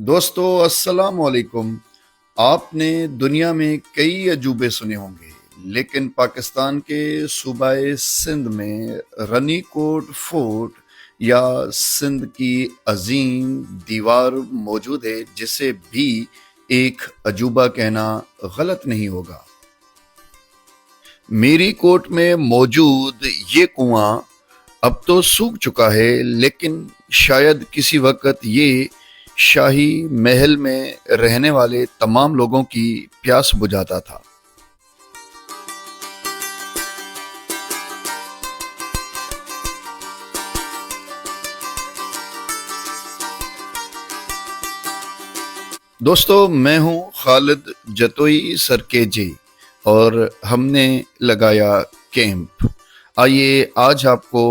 दोस्तों अस्सलाम वालेकुम। आपने दुनिया में कई अजूबे सुने होंगे, लेकिन पाकिस्तान के सूबाए सिंध में रनी कोट फोर्ट या सिंध की अजीम दीवार मौजूद है, जिसे भी एक अजूबा कहना गलत नहीं होगा। मीरी कोट में मौजूद ये कुआं अब तो सूख चुका है, लेकिन शायद किसी वक्त ये शाही महल में रहने वाले तमाम लोगों की प्यास बुझाता था। दोस्तों, मैं हूं खालिद जतोई सरकेजी और हमने लगाया कैंप। आइए आज आपको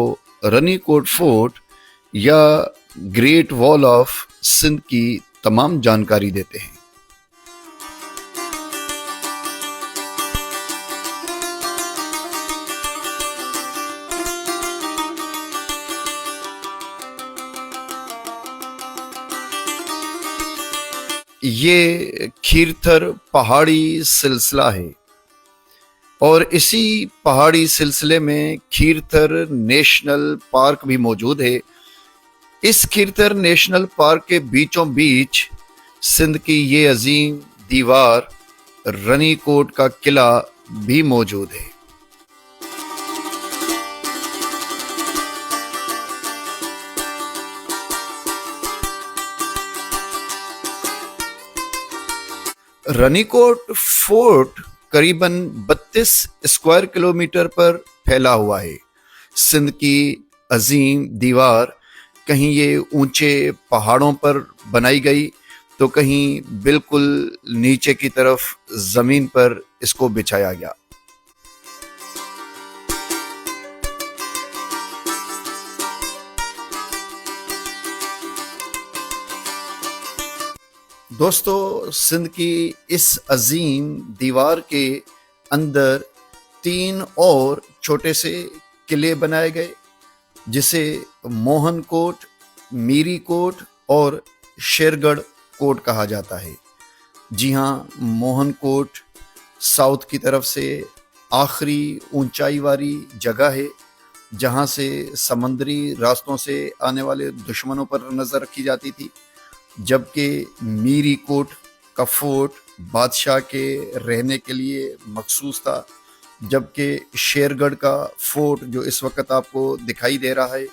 रनी कोट फोर्ट या ग्रेट वॉल ऑफ सिंध की तमाम जानकारी देते हैं। ये खीरथर पहाड़ी सिलसिला है और इसी पहाड़ी सिलसिले में खीरथर नेशनल पार्क भी मौजूद है। इस खीरथर नेशनल पार्क के बीचों बीच सिंध की ये अजीम दीवार रनी कोट का किला भी मौजूद है। रनीकोट फोर्ट करीबन 32 स्क्वायर किलोमीटर पर फैला हुआ है। सिंध की अजीम दीवार कहीं ये ऊंचे पहाड़ों पर बनाई गई तो कहीं बिल्कुल नीचे की तरफ जमीन पर इसको बिछाया गया। दोस्तों, सिंध की इस अजीम दीवार के अंदर 3 और छोटे से किले बनाए गए, जिसे मोहन कोट, मीरी कोट और शेरगढ़ कोट कहा जाता है। जी हाँ, मोहन कोट साउथ की तरफ से आखिरी ऊंचाई वाली जगह है, जहाँ से समंदरी रास्तों से आने वाले दुश्मनों पर नजर रखी जाती थी, जबकि मीरी कोट का फोर्ट बादशाह के रहने के लिए मखसूस था, जबकि शेरगढ़ का फोर्ट जो इस वक्त आपको दिखाई दे रहा है,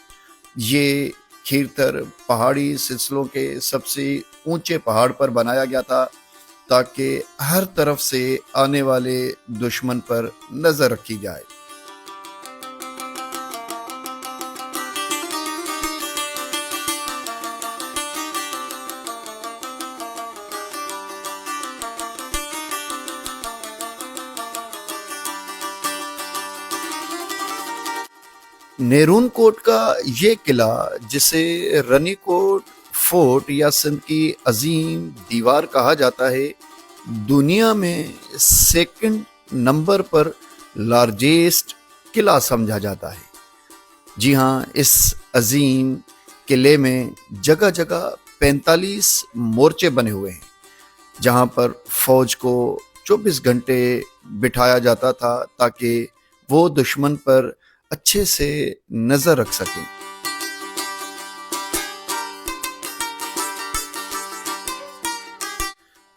ये खीरथर पहाड़ी सिलसिलों के सबसे ऊंचे पहाड़ पर बनाया गया था, ताकि हर तरफ से आने वाले दुश्मन पर नजर रखी जाए। नेरून कोट का ये किला, जिसे रनी कोट फोर्ट या सिंध की अजीम दीवार कहा जाता है, दुनिया में सेकंड नंबर पर लार्जेस्ट किला समझा जाता है। जी हाँ, इस अजीम किले में जगह जगह 45 मोर्चे बने हुए हैं, जहाँ पर फौज को 24 घंटे बिठाया जाता था ताकि वो दुश्मन पर अच्छे से नजर रख सकें।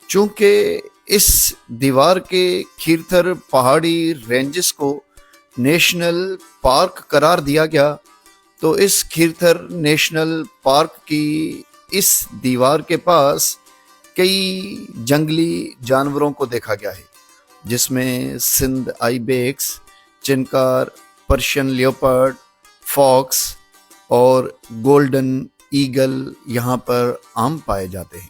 चूंकि इस दीवार के खीरथर पहाड़ी रेंजेस को नेशनल पार्क करार दिया गया, तो इस खीरथर नेशनल पार्क की इस दीवार के पास कई जंगली जानवरों को देखा गया है, जिसमें सिंध आइबेक्स, चिनकार, पर्शियन लियोपर्ड, फॉक्स और गोल्डन ईगल यहाँ पर आम पाए जाते हैं।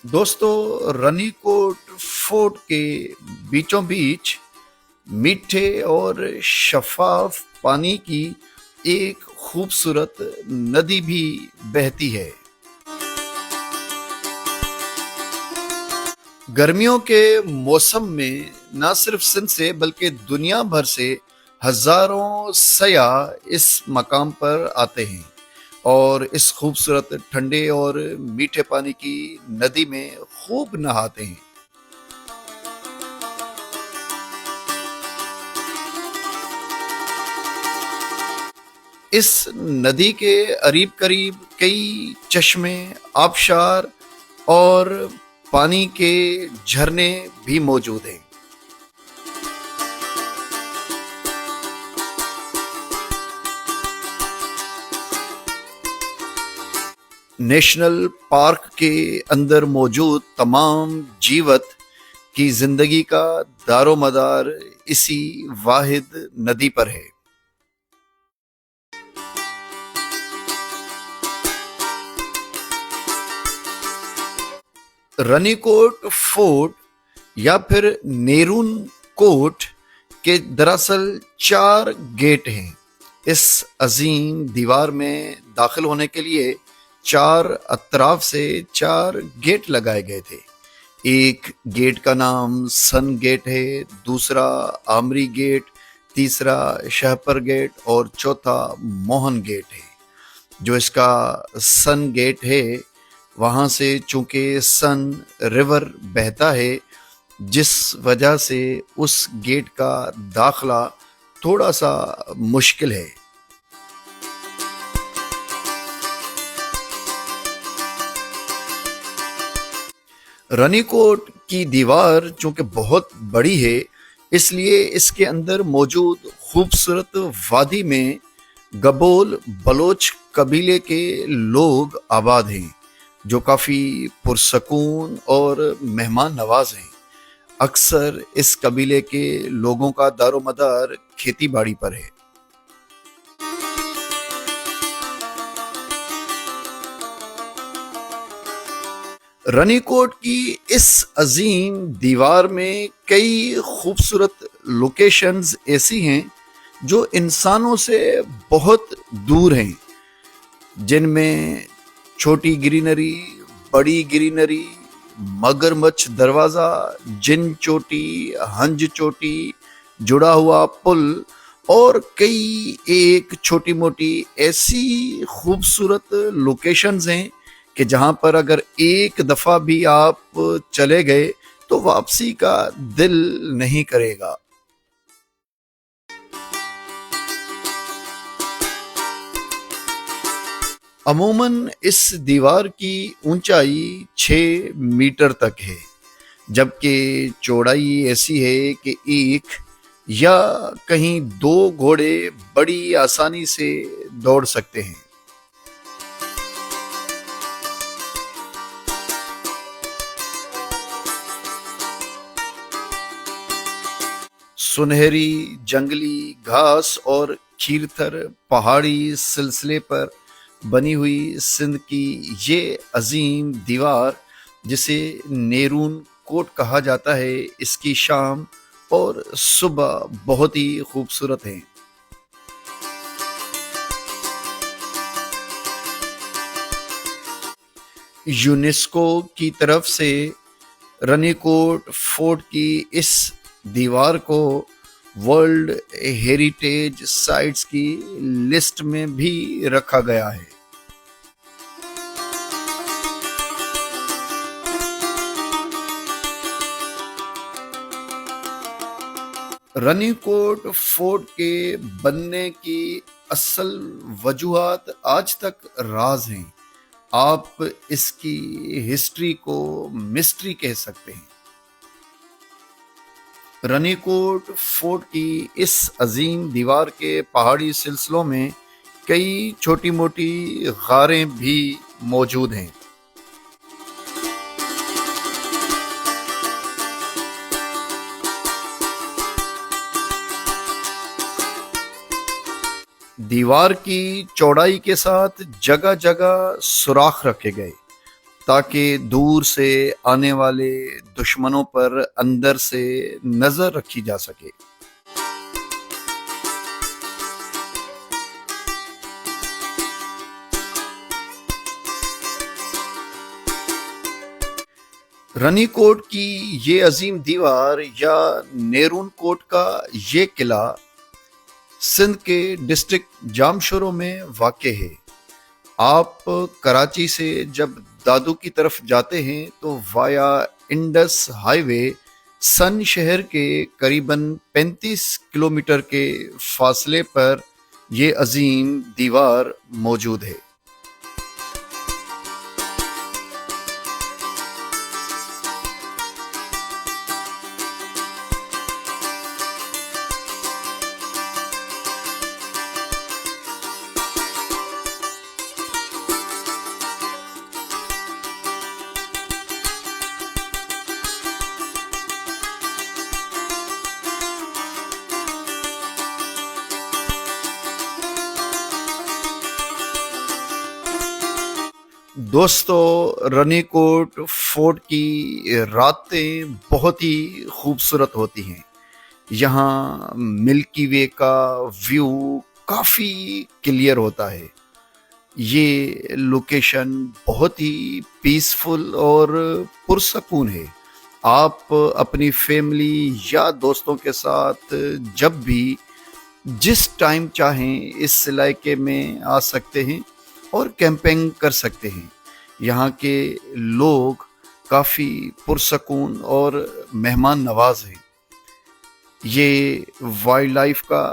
दोस्तों, रनी कोट फोर्ट के बीचों बीच मीठे और शफाफ पानी की एक खूबसूरत नदी भी बहती है। गर्मियों के मौसम में न सिर्फ सिंध से बल्कि दुनिया भर से हजारों सयाह इस मकाम पर आते हैं और इस खूबसूरत ठंडे और मीठे पानी की नदी में खूब नहाते हैं। इस नदी के करीब करीब कई चश्मे, आबशार और पानी के झरने भी मौजूद हैं। नेशनल पार्क के अंदर मौजूद तमाम जीवत की जिंदगी का दारोमदार इसी वाहिद नदी पर है। रनीकोट फोर्ट या फिर नेरून कोट के दरअसल 4 गेट हैं। इस अजीम दीवार में दाखिल होने के लिए 4 अतराफ से 4 गेट लगाए गए थे। एक गेट का नाम सन गेट है, दूसरा आमरी गेट, तीसरा शहपर गेट और चौथा मोहन गेट है। जो इसका सन गेट है, वहां से चूंकि सन रिवर बहता है, जिस वजह से उस गेट का दाखला थोड़ा सा मुश्किल है। रनीकोट की दीवार चूंकि बहुत बड़ी है, इसलिए इसके अंदर मौजूद खूबसूरत वादी में गबोल बलोच कबीले के लोग आबाद हैं, जो काफी पुरसकून और मेहमान नवाज हैं। अक्सर इस कबीले के लोगों का दारोमदार खेती बाड़ी पर है। रनीकोट की इस अजीम दीवार में कई खूबसूरत लोकेशंस ऐसी हैं जो इंसानों से बहुत दूर हैं, जिनमें छोटी ग्रीनरी, बड़ी ग्रीनरी, मगरमच्छ दरवाजा, जिन चोटी, हंज चोटी, जुड़ा हुआ पुल और कई एक छोटी मोटी ऐसी खूबसूरत लोकेशंस हैं कि जहां पर अगर एक दफा भी आप चले गए तो वापसी का दिल नहीं करेगा। अमूमन इस दीवार की ऊंचाई 6 मीटर तक है, जबकि चौड़ाई ऐसी है कि एक या कहीं 2 घोड़े बड़ी आसानी से दौड़ सकते हैं। सुनहरी जंगली घास और खीरथर पहाड़ी सिलसिले पर बनी हुई सिंध की ये अजीम दीवार, जिसे नेरून कोट कहा जाता है, इसकी शाम और सुबह बहुत ही खूबसूरत है। यूनेस्को की तरफ से रनीकोट फोर्ट की इस दीवार को वर्ल्ड हेरिटेज साइट्स की लिस्ट में भी रखा गया है। रनीकोट फोर्ट के बनने की असल वजूहात आज तक राज हैं। आप इसकी हिस्ट्री को मिस्ट्री कह सकते हैं। रनीकोट फोर्ट की इस अजीम दीवार के पहाड़ी सिलसिलों में कई छोटी मोटी गारें भी मौजूद हैं। दीवार की चौड़ाई के साथ जगह जगह सुराख रखे गए, ताकि दूर से आने वाले दुश्मनों पर अंदर से नजर रखी जा सके। रनीकोट की ये अजीम दीवार या नेरून कोट का ये किला सिंध के डिस्ट्रिक्ट जामशोरो में वाक़ है। आप कराची से जब दादू की तरफ जाते हैं तो वाया इंडस हाईवे सन शहर के करीबन 35 किलोमीटर के फासले पर ये अजीम दीवार मौजूद है। दोस्तों, रनीकोट फोर्ट की रातें बहुत ही खूबसूरत होती हैं। यहाँ मिल्की वे का व्यू काफ़ी क्लियर होता है। ये लोकेशन बहुत ही पीसफुल और पुरसकून है। आप अपनी फैमिली या दोस्तों के साथ जब भी जिस टाइम चाहें इस इलाके में आ सकते हैं और कैंपिंग कर सकते हैं। यहाँ के लोग काफ़ी पुरसकून और मेहमान नवाज हैं। ये वाइल्ड लाइफ का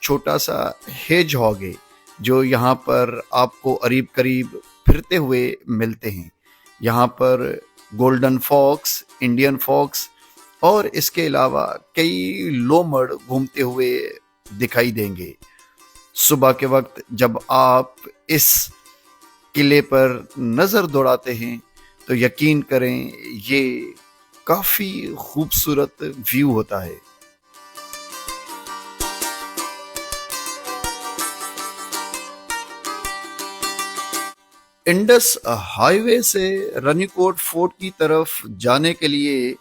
छोटा सा हेजहॉग है जो यहाँ पर आपको करीब करीब फिरते हुए मिलते हैं। यहाँ पर गोल्डन फॉक्स, इंडियन फॉक्स और इसके अलावा कई लोमड़ घूमते हुए दिखाई देंगे। सुबह के वक्त जब आप इस किले पर नज़र दौड़ाते हैं तो यकीन करें ये काफ़ी खूबसूरत व्यू होता है। इंडस हाईवे से रनीकोट फोर्ट की तरफ जाने के लिए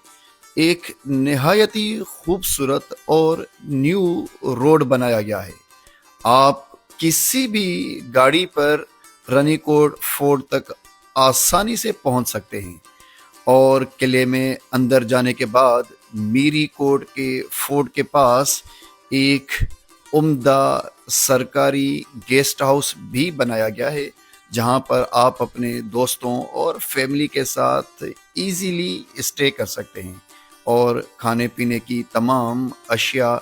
एक निहायती खूबसूरत और न्यू रोड बनाया गया है। आप किसी भी गाड़ी पर रनीकोट फोर्ट तक आसानी से पहुंच सकते हैं और किले में अंदर जाने के बाद मीरी कोट के फोर्ट के पास एक उम्दा सरकारी गेस्ट हाउस भी बनाया गया है जहां पर आप अपने दोस्तों और फैमिली के साथ इजीली स्टे कर सकते हैं और खाने पीने की तमाम अशिया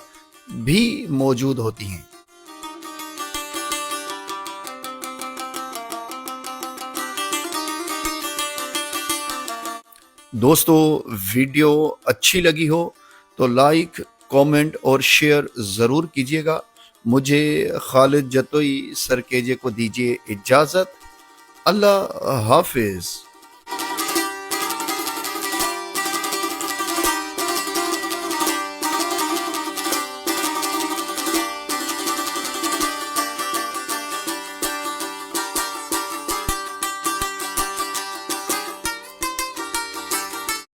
भी मौजूद होती हैं। दोस्तों, वीडियो अच्छी लगी हो तो लाइक, कमेंट और शेयर ज़रूर कीजिएगा। मुझे खालिद जतोई सरकेजे को दीजिए इजाज़त। अल्लाह हाफिज़।